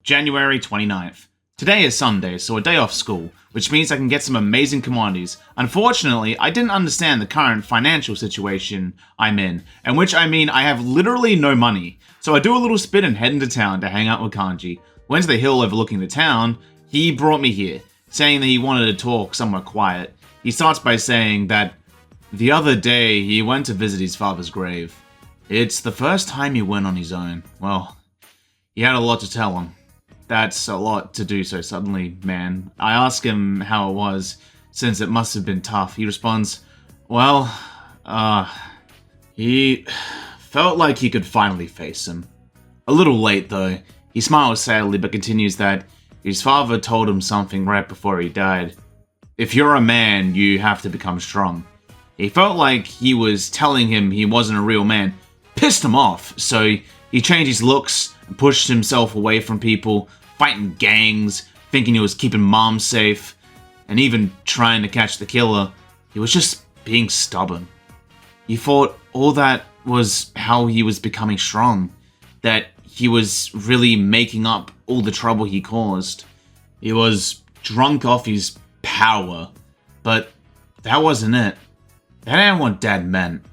January 29th. Today is Sunday, so a day off school, which means I can get some amazing commodities. Unfortunately, I didn't understand the current financial situation I'm in, and which I mean I have literally no money. So I do a little spin and head into town to hang out with Kanji. Went to the hill overlooking the town. He brought me here, saying that he wanted to talk somewhere quiet. He starts by saying that the other day he went to visit his father's grave. It's the first time he went on his own. Well, he had a lot to tell him. That's a lot to do so suddenly, man. I ask him how it was, since it must have been tough. He responds, well, he felt like he could finally face him. A little late, though. He smiles sadly, but continues that his father told him something right before he died. If you're a man, you have to become strong. He felt like he was telling him he wasn't a real man. Pissed him off, so he changed his looks and pushed himself away from people, fighting gangs, thinking he was keeping mom safe, and even trying to catch the killer. He was just being stubborn. He thought all that was how he was becoming strong, that he was really making up all the trouble he caused. He was drunk off his power, but that wasn't it. That ain't what Dad meant.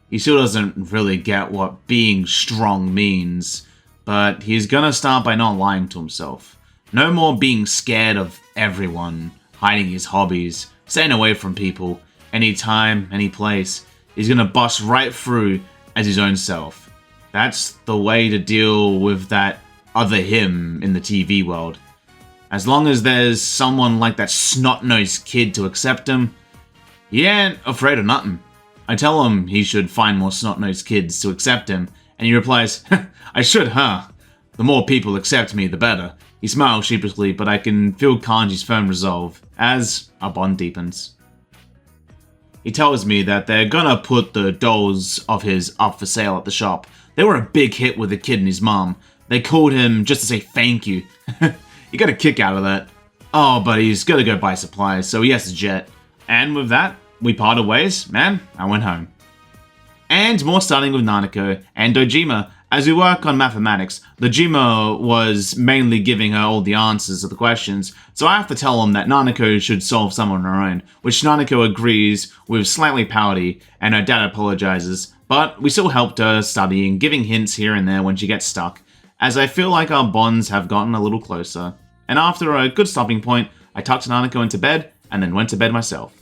He still doesn't really get what being strong means, but he's gonna start by not lying to himself. No more being scared of everyone, hiding his hobbies, staying away from people, anytime, any place. He's gonna bust right through as his own self. That's the way to deal with that other him in the TV world. As long as there's someone like that snot-nosed kid to accept him, he ain't afraid of nothing. I tell him he should find more snot-nosed kids to accept him, and he replies, I should, huh? The more people accept me, the better. He smiles sheepishly, but I can feel Kanji's firm resolve as our bond deepens. He tells me that they're gonna put the dolls of his up for sale at the shop. They were a big hit with the kid and his mom. They called him just to say thank you. He got a kick out of that. Oh, but he's gotta go buy supplies, so he has to jet. And with that, we parted ways, man. I went home. And more starting with Nanako and Dojima. As we work on mathematics, Dojima was mainly giving her all the answers to the questions, so I have to tell him that Nanako should solve some on her own, which Nanako agrees with slightly pouty, and her dad apologizes, but we still helped her studying, giving hints here and there when she gets stuck, as I feel like our bonds have gotten a little closer. And after a good stopping point, I tucked Nanako into bed, and then went to bed myself.